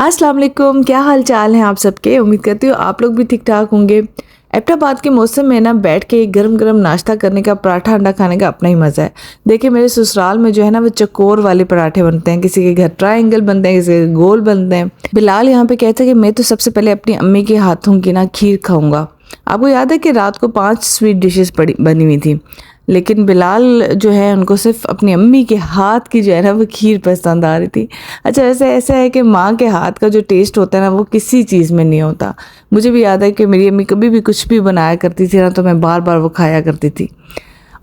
अस्सलाम वालेकुम, क्या हाल चाल हैं आप सबके। उम्मीद करती हूँ आप लोग भी ठीक ठाक होंगे। एबटाबाद के मौसम में ना बैठ के गरम गरम नाश्ता करने का, पराठा अंडा खाने का अपना ही मज़ा है। देखिए मेरे ससुराल में जो है ना वो चकोर वाले पराठे बनते हैं, किसी के घर ट्रायंगल बनते हैं, किसी के गोल बनते हैं। बिलाल यहाँ पे कहते हैं कि मैं तो सबसे पहले अपनी अम्मी के हाथों की ना खीर खाऊंगा। आपको याद है कि रात को 5 स्वीट डिशेस बनी हुई थी, लेकिन बिलाल जो है उनको सिर्फ अपनी अम्मी के हाथ की जो है ना वो खीर पसंद आ रही थी। अच्छा, वैसे ऐसा है कि माँ के हाथ का जो टेस्ट होता है ना वो किसी चीज़ में नहीं होता। मुझे भी याद है कि मेरी अम्मी कभी भी कुछ भी बनाया करती थी ना तो मैं बार बार वो खाया करती थी।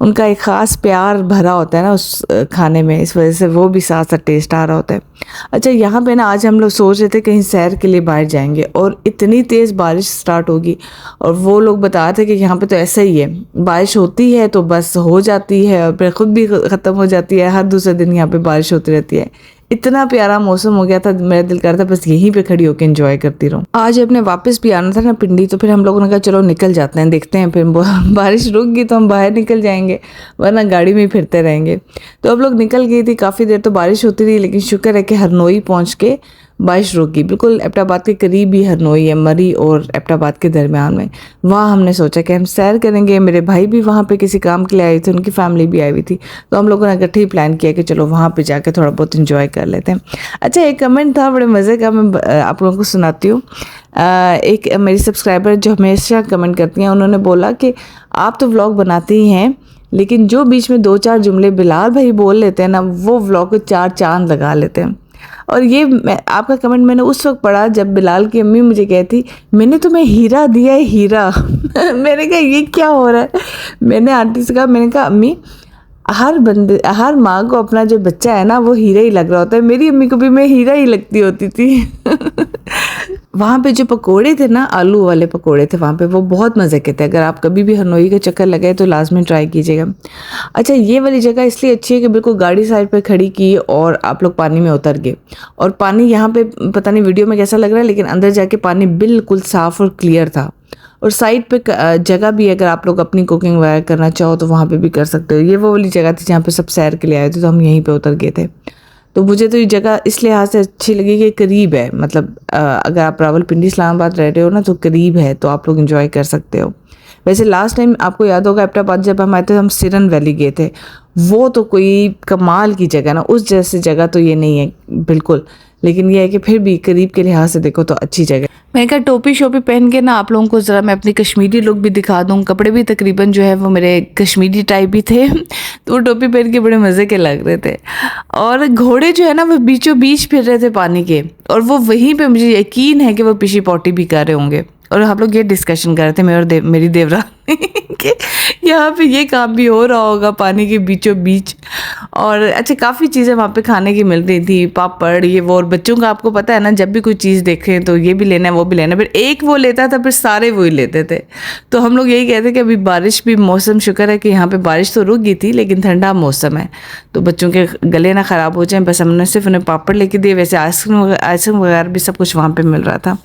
उनका एक ख़ास प्यार भरा होता है ना उस खाने में, इस वजह से वो भी साथ साथ टेस्ट आ रहा होता है। अच्छा, यहाँ पे ना आज हम लोग सोच रहे थे कहीं सैर के लिए बाहर जाएंगे और इतनी तेज़ बारिश स्टार्ट होगी। और वो लोग बता रहे थे कि यहाँ पे तो ऐसा ही है, बारिश होती है तो बस हो जाती है और फिर ख़ुद भी ख़त्म हो जाती है। हर दूसरे दिन यहाँ पे बारिश होती रहती है। इतना प्यारा मौसम हो गया था, मेरा दिल कर रहा था बस यहीं पे खड़ी होकर एंजॉय करती रहूं। आज अपने वापस भी आना था ना पिंडी, तो फिर हम लोगों ने कहा चलो निकल जाते हैं, देखते हैं फिर बारिश रुक गई तो हम बाहर निकल जाएंगे, वरना गाड़ी में ही फिरते रहेंगे। तो अब लोग निकल गई थी, काफ़ी देर तो बारिश होती रही, लेकिन शुक्र है कि हरनोई पहुँच के बारिश रुक गई। बिल्कुल एबटाबाद के करीब ही हरनोई है, मरी और एबटाबाद के दरमियान में। वहाँ हमने सोचा कि हम सैर करेंगे। मेरे भाई भी वहाँ पे किसी काम के लिए आए थे, उनकी फैमिली भी आई हुई थी, तो हम लोगों ने इकट्ठे ही प्लान किया कि चलो वहाँ पे जाके थोड़ा बहुत इंजॉय कर लेते हैं। अच्छा, एक कमेंट था बड़े मज़े का, मैं आप लोगों को सुनाती हूँ। एक मेरी सब्सक्राइबर जो हमेशा कमेंट करती हैं, उन्होंने बोला कि आप तो व्लॉग बनाते ही हैं, लेकिन जो बीच में 2-4 जुमले बिलाल भाई बोल लेते हैं ना, वो व्लॉग को 4 चांद लगा लेते हैं। और ये आपका कमेंट मैंने उस वक्त पढ़ा जब बिलाल की अम्मी मुझे कहती मैंने तुम्हें हीरा दिया है, हीरा। मैंने कहा ये क्या हो रहा है। मैंने आंटी से कहा, मैंने कहा अम्मी हर माँ को अपना जो बच्चा है ना वो हीरा ही लग रहा होता है, मेरी अम्मी को भी मैं हीरा ही लगती होती थी। वहाँ पे जो पकोड़े थे ना, आलू वाले पकोड़े थे वहाँ पे, वो बहुत मज़े के थे। अगर आप कभी भी हरनोई का चक्कर लगाए तो लाजमी ट्राई कीजिएगा। अच्छा, ये वाली जगह इसलिए अच्छी है कि बिल्कुल गाड़ी साइड पे खड़ी की और आप लोग पानी में उतर गए। और पानी यहाँ पे पता नहीं वीडियो में कैसा लग रहा है, लेकिन अंदर जाके पानी बिल्कुल साफ़ और क्लियर था। और साइड पे जगह भी, अगर आप लोग अपनी कुकिंग वगैरह करना चाहो तो वहाँ पे भी कर सकते हो। ये वो वाली जगह थी जहाँ पे सब सैर के लिए आए थे, तो हम यहीं पे उतर गए थे। तो मुझे तो ये जगह इस लिहाज से अच्छी लगी कि करीब है, मतलब अगर आप रावलपिंडी इस्लामाबाद रह रहे हो ना तो करीब है, तो आप लोग इंजॉय कर सकते हो। वैसे लास्ट टाइम आपको याद होगा एबटाबाद जब हम आए थे, हम सिरन वैली गए थे। वो तो कोई कमाल की जगह ना, उस जैसी जगह तो ये नहीं है बिल्कुल, लेकिन ये है कि फिर भी करीब के लिहाज से देखो तो अच्छी जगह। मैंने कहा टोपी शोपी पहन के ना आप लोगों को ज़रा मैं अपनी कश्मीरी लुक भी दिखा दूँ। कपड़े भी तकरीबन जो है वो मेरे कश्मीरी टाइप ही थे, तो वो टोपी पहन के बड़े मज़े के लग रहे थे। और घोड़े जो है ना वो बीचों बीच फिर रहे थे पानी के, और वो वहीं पे मुझे यकीन है कि वो पिशी पॉटी भी कर रहे होंगे। और हम लोग ये डिस्कशन कर रहे थे मेरी देवरानी कि यहाँ पे ये काम भी हो रहा होगा पानी के बीचों बीच। और अच्छा, काफ़ी चीज़ें वहाँ पे खाने की मिल रही थी, पापड़ ये वो। और बच्चों का आपको पता है ना, जब भी कोई चीज़ देखें तो ये भी लेना है वो भी लेना है, फिर एक वो लेता था फिर सारे वो ही लेते थे। तो हम लोग यही कहते कि अभी बारिश भी, मौसम शुक्र है कि यहाँ पे बारिश तो रुक गई थी, लेकिन ठंडा मौसम है तो बच्चों के गले ना ख़राब हो जाएं, बस हमने सिर्फ उन्हें पापड़ लेके दिए। वैसे आइसक्रीम वगैरह भी सब कुछ वहाँ पर मिल रहा था।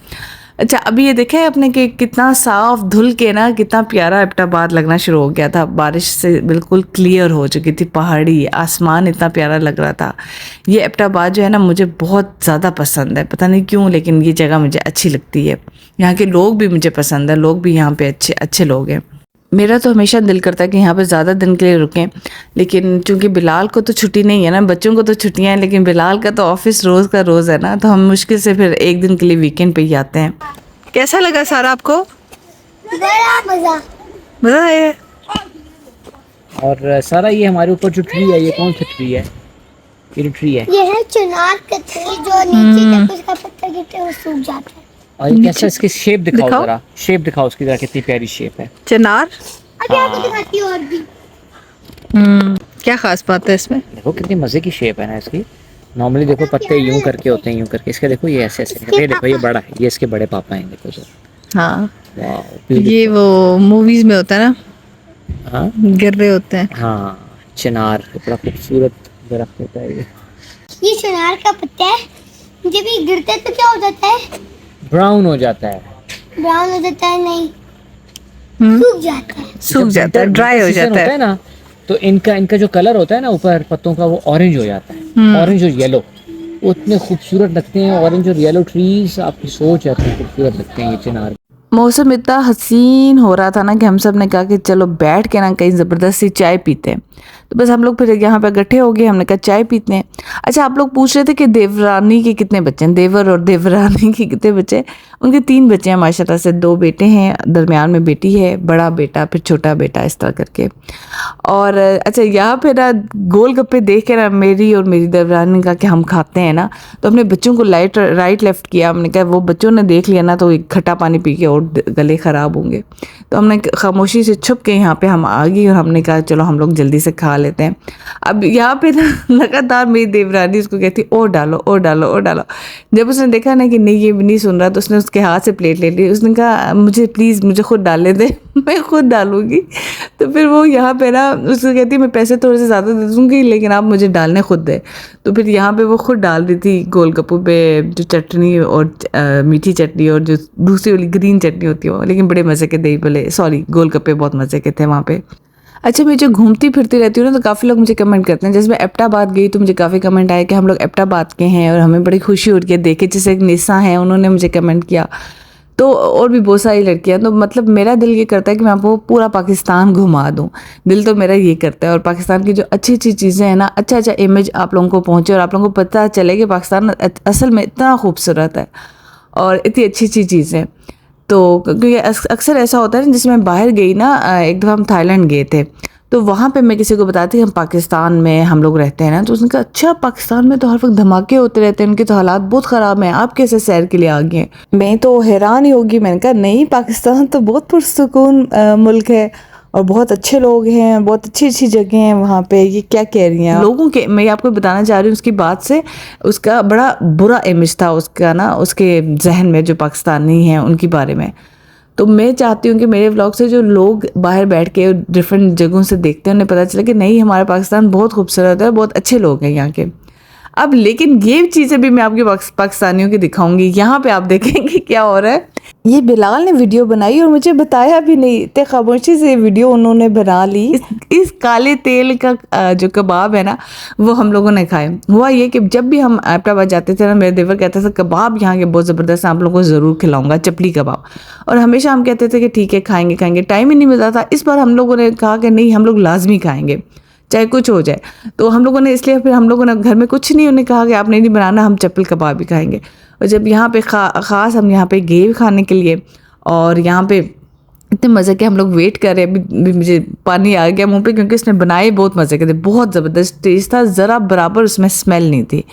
अच्छा, अभी ये देखा है आपने कि कितना साफ धुल के ना कितना प्यारा एबटाबाद लगना शुरू हो गया था। बारिश से बिल्कुल क्लियर हो चुकी थी, पहाड़ी आसमान इतना प्यारा लग रहा था। ये एबटाबाद जो है ना मुझे बहुत ज़्यादा पसंद है, पता नहीं क्यों, लेकिन ये जगह मुझे अच्छी लगती है। यहाँ के लोग भी मुझे पसंद है, लोग भी यहाँ पे अच्छे अच्छे लोग हैं। मेरा तो हमेशा दिल करता है कि यहाँ पे ज़्यादा दिन के लिए रुकें, लेकिन चूंकि बिलाल को तो छुट्टी नहीं है ना, बच्चों को तो छुट्टियाँ हैं, लेकिन बिलाल का तो ऑफिस रोज़ का रोज़ है ना, तो हम मुश्किल से फिर एक दिन के लिए वीकेंड पे ही आते हैं। कैसा लगा सारा आपको? बड़ा मज़ा आया? और सारा ये हमारे ऊपर जो ट्री है, ये कौन सा ट्री है? ये ट्री है, ये है चिनार का ट्री, जो नीचे तक उसका पत्ता गिरते वो सूख जाता है। और ये कैसा, इसकी शेप दिखाओ जरा, शेप दिखाओ उसकी जरा, कितनी प्यारी शेप है। चिनार अभी आपको दिखाती हूँ और भी। क्या खास बात है इसमें? देखो कितनी मजे की शेप है ना इसकी। नॉर्मली देखो पत्ते यूं करके होते हैं, यूं करके। इसके देखो ये ऐसे ऐसे, ये देखो ये बड़ा है, ये इसके बड़े पापा हैं, देखो सर। हाँ, वाह, ये वो मूवीज में होता है ना, हाँ गिर रहे होते हैं। हाँ, चिनार बड़ा खूबसूरत दरख्त होता है ये चिनार का पत्ता है, जब ये गिरता है तो क्या हो जाता है? ब्राउन हो जाता है। ब्राउन हो जाता है? नहीं, सूख जाता है। सूख जाता है, ड्राई हो जाता है ना, तो इनका जो कलर होता है ना ऊपर पत्तों का, वो ऑरेंज हो जाता है, ऑरेंज और येलो। वो इतने खूबसूरत लगते हैं, ऑरेंज और येलो ट्रीज, आपकी सोच है इतने खूबसूरत लगते हैं ये चिनार। मौसम इतना हसीन हो रहा था ना कि हम सब ने कहा कि चलो बैठ के ना कहीं ज़बरदस्ती चाय पीते हैं। तो बस हम लोग फिर यहाँ पे इकट्ठे हो गए, हमने कहा चाय पीते हैं। अच्छा, आप लोग पूछ रहे थे कि देवरानी के कितने बच्चे हैं, देवर और देवरानी के कितने बच्चे हैं? उनके 3 बच्चे हैं माशाल्लाह से, 2 बेटे हैं, दरमियान में बेटी है, बड़ा बेटा फिर छोटा बेटा, इस तरह करके। और अच्छा, यहाँ पे ना गोलगप्पे देख के ना मेरी और मेरी देवरानी का कि हम खाते हैं ना, तो अपने बच्चों को राइट लेफ्ट किया। हमने कहा वो बच्चों ने देख लिया ना तो एक खट्टा पानी पी के और गले ख़राब होंगे। तो हमने खामोशी से छुप के यहाँ पे हम आ गई और हमने कहा चलो हम लोग जल्दी से खा लेते हैं। अब यहाँ पे ना लगातार मेरी देवरानी उसको कहती और डालो और डालो और डालो। जब उसने देखा ना कि नहीं ये भी नहीं सुन रहा, तो उसने उसके हाथ से प्लेट ले ली। उसने कहा मुझे प्लीज़ मुझे खुद डालने दे, मैं खुद डालूंगी। तो फिर वो यहाँ पे ना उसको कहती मैं पैसे थोड़े से ज़्यादा दे दूँगी लेकिन आप मुझे डालने खुद दे। तो फिर यहाँ पे वो खुद डाल रही थी गोलगप्पों पे जो चटनी और मीठी चटनी और जो दूसरी वाली ग्रीन चटनी होती है वो। लेकिन बड़े मज़े के दही भले सॉरी गोलगप्पे बहुत मज़े के थे वहाँ पे। अच्छा, मैं जो घूमती फिरती रहती हूँ ना तो काफ़ी लोग मुझे कमेंट करते हैं। जैसे मैं एबटाबाद गई तो मुझे काफ़ी कमेंट आए कि हम लोग एबटाबाद के हैं और हमें बड़ी खुशी हो रही है देखे। जैसे एक निशा है, उन्होंने मुझे कमेंट किया, तो और भी बहुत सारी लड़कियां। तो मतलब मेरा दिल ये करता है कि मैं आपको पूरा पाकिस्तान घुमा दूं, दिल तो मेरा ये करता है। और पाकिस्तान की जो अच्छी अच्छी चीज़ें हैं ना, अच्छा अच्छा इमेज आप लोगों को पहुंचे और आप लोगों को पता चले कि पाकिस्तान असल में इतना खूबसूरत है और इतनी अच्छी अच्छी चीज़ें। तो क्योंकि अक्सर ऐसा होता है ना, जिसमें बाहर गई ना, एक दफ़ा हम थाईलैंड गए थे तो वहाँ पे मैं किसी को बताती हम पाकिस्तान में हम लोग रहते हैं ना, तो उसने कहा अच्छा पाकिस्तान में तो हर वक्त धमाके होते रहते हैं, उनके तो हालात बहुत ख़राब हैं, आप कैसे सैर के लिए आ गए हैं? मैं तो हैरान ही होगी। मैंने कहा नहीं, पाकिस्तान तो बहुत पुरसुकून मुल्क है और बहुत अच्छे लोग हैं, बहुत अच्छी अच्छी जगह हैं वहाँ पे। ये क्या कह रही हैं लोगों के? मैं आपको बताना चाह रही हूँ उसकी बात से उसका बड़ा बुरा इमेज था उसका ना, उसके जहन में जो पाकिस्तानी हैं उनके बारे में। तो मैं चाहती हूँ कि मेरे व्लॉग से जो लोग बाहर बैठ के डिफरेंट जगहों से देखते हैं उन्हें पता चले कि नहीं, हमारा पाकिस्तान बहुत खूबसूरत है, बहुत अच्छे लोग हैं यहाँ के। अब लेकिन ये चीज़ें भी मैं आपके पाकिस्तानियों की दिखाऊंगी। यहाँ पे आप देखेंगे क्या हो रहा है। ये बिलाल ने वीडियो बनाई और मुझे बताया भी नहीं, इतने खामोशी से वीडियो उन्होंने बना ली। इस काले तेल का जो कबाब है ना वो हम लोगों ने खाए। हुआ ये कि जब भी हम एबटाबाद जाते थे ना, मेरे देवर कहता था कबाब यहाँ के बहुत ज़बरदस्त, आप लोगों को ज़रूर खिलाऊंगा, चपली कबाब। और हमेशा हम कहते थे कि ठीक है खाएंगे खाएंगे, टाइम ही नहीं मिलता था। इस बार हम लोगों ने कहा कि नहीं, हम लोग लाजमी खाएंगे चाहे कुछ हो जाए। तो हम लोगों ने इसलिए फिर हम लोगों ने घर में कुछ नहीं, उन्हें कहा कि आपने नहीं बनाना, हम चप्पल कबाब भी खाएंगे। और जब यहाँ पे ख़ास हम यहाँ पे गए खाने के लिए और यहाँ पे इतने मज़े के हम लोग वेट कर रहे हैं, अभी मुझे पानी आ गया मुंह पे क्योंकि उसने बनाए बहुत मज़े के थे, बहुत ज़बरदस्त टेस्ट था, ज़रा बराबर उसमें स्मेल नहीं थी।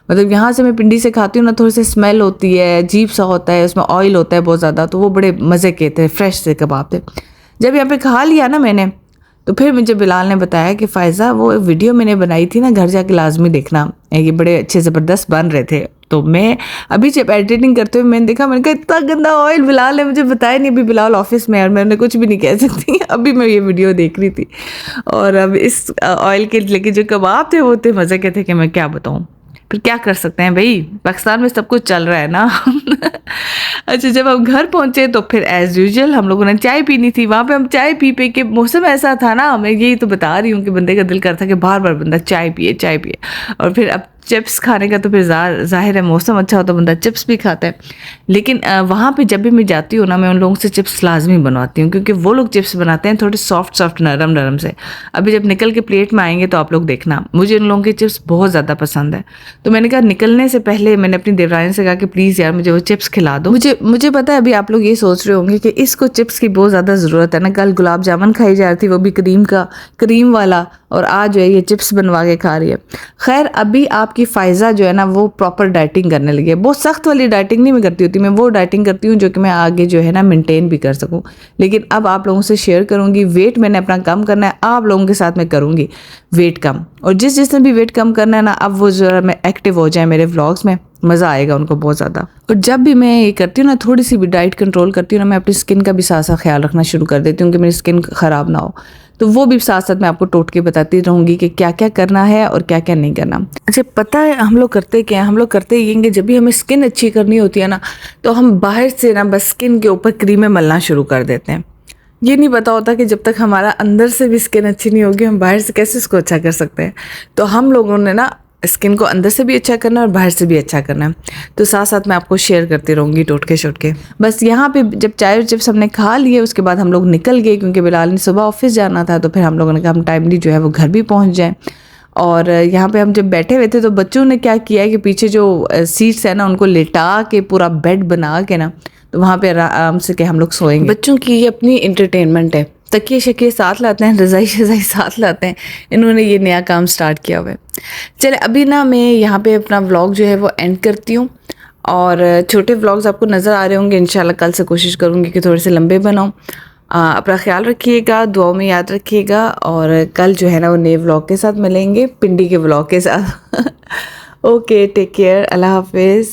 मतलब यहाँ से मैं पिंडी से खाती हूँ ना, थोड़ी सी स्मेल होती है, अजीब सा होता है, उसमें ऑयल होता है बहुत ज़्यादा, तो वो बड़े मज़े के थे, फ्रेश से कबाब थे। जब यहाँ पे खा लिया ना मैंने, तो फिर मुझे बिलाल ने बताया कि फ़ायज़ा वो वीडियो मैंने बनाई थी ना, घर जाके लाजमी देखना, ये बड़े अच्छे ज़बरदस्त बन रहे थे। तो मैं अभी जब एडिटिंग करते हुए मैंने देखा, मैंने कहा इतना गंदा ऑयल, बिलाल ने मुझे बताया नहीं। अभी बिलाल ऑफिस में है और मैंने कुछ भी नहीं कह सकती, अभी मैं ये वीडियो देख रही थी। और अब इस ऑयल के लेके जो कबाब थे वो इतने मज़े के थे कि मैं क्या बताऊँ। फिर क्या कर सकते हैं भाई, पाकिस्तान में सब कुछ चल रहा है ना। अच्छा, जब हम घर पहुंचे तो फिर एज़ यूजुअल हम लोगों ने चाय पीनी थी। वहाँ पे हम चाय पी के, मौसम ऐसा था ना, मैं यही तो बता रही हूँ कि बंदे का दिल करता कि बार बार बंदा चाय पिए चाय पिए। और फिर अब चिप्स खाने का तो फिर जाहिर है मौसम अच्छा हो तो बंदा चिप्स भी खाता है। लेकिन वहाँ पे जब भी मैं जाती हूँ ना, मैं उन लोगों से चिप्स लाजमी बनवाती हूँ क्योंकि वो लोग चिप्स बनाते हैं थोड़े सॉफ्ट नरम नरम से। अभी जब निकल के प्लेट में आएंगे तो आप लोग देखना, मुझे उन लोगों के चिप्स बहुत ज़्यादा पसंद है। तो मैंने कहा निकलने से पहले मैंने अपनी देवरानी से कहा कि प्लीज़ यार मुझे वो चिप्स खिला दो। मुझे पता है अभी आप लोग ये सोच रहे होंगे कि इसको चिप्स की बहुत ज़्यादा ज़रूरत है ना, कल गुलाब जामुन खाई जा रही थी वो भी क्रीम वाला, और आज जो है ये चिप्स बनवा के खा रही है। खैर अभी आपकी फ़ायज़ा जो है ना वो प्रॉपर डाइटिंग करने लगी है। बहुत सख्त वाली डाइटिंग नहीं मैं करती होती, मैं वो डाइटिंग करती हूँ जो कि मैं आगे जो है ना मेंटेन भी कर सकूँ। लेकिन अब आप लोगों से शेयर करूँगी, वेट मैंने अपना कम करना है, आप लोगों के साथ मैं करूँगी वेट कम। और जिसने भी वेट कम करना है ना, अब वो ज़रा मैं एक्टिव हो जाए मेरे व्लॉग्स में, मज़ा आएगा उनको बहुत ज़्यादा। और जब भी मैं ये करती हूँ ना, थोड़ी सी भी डाइट कंट्रोल करती हूँ ना, मैं अपनी स्किन का भी साथ साथ ख्याल रखना शुरू कर देती हूँ कि मेरी स्किन ख़राब ना हो। तो वो भी साथ साथ मैं आपको टोटके बताती रहूँगी कि क्या क्या करना है और क्या क्या नहीं करना। अच्छा, पता है हम लोग करते क्या हैं? हम लोग करते ये कि जब भी हमें स्किन अच्छी करनी होती है ना, तो हम बाहर से ना बस स्किन के ऊपर क्रीमें मलना शुरू कर देते हैं। ये नहीं पता होता कि जब तक हमारा अंदर से भी स्किन अच्छी नहीं होगी, हम बाहर से कैसे इसको अच्छा कर सकते हैं। तो हम लोगों ने ना स्किन को अंदर से भी अच्छा करना है और बाहर से भी अच्छा करना है। तो साथ साथ मैं आपको शेयर करती रहूँगी टोटके शोटके। बस यहाँ पे जब चाय चिप्स हमने खा लिए उसके बाद हम लोग निकल गए, क्योंकि बिलाल ने सुबह ऑफिस जाना था। तो फिर हम लोगों ने कहा हम टाइमली जो है वो घर भी पहुँच जाएँ। और यहाँ पे हम जब बैठे हुए थे तो बच्चों ने क्या किया है कि पीछे जो सीट्स है ना उनको लेटा के पूरा बेड बना के ना, तो वहाँ पे आराम से के हम लोग सोएंगे। बच्चों की ये अपनी इंटरटेनमेंट है, तकिए शकिए साथ लाते हैं, रज़ाई शज़ाई साथ लाते हैं। इन्होंने ये नया काम स्टार्ट किया हुआ है। चले अभी ना मैं यहाँ पे अपना व्लॉग जो है वो एंड करती हूँ। और छोटे व्लॉग्स आपको नज़र आ रहे होंगे, इंशाल्लाह कल से कोशिश करूँगी कि थोड़े से लंबे बनाऊँ। अपना ख्याल रखिएगा, दुआओं में याद रखिएगा। और कल जो है ना वो नए व्लॉग के साथ मिलेंगे, पिंडी के व्लॉग के साथ। ओके, टेक केयर, अल्लाह हाफिज़।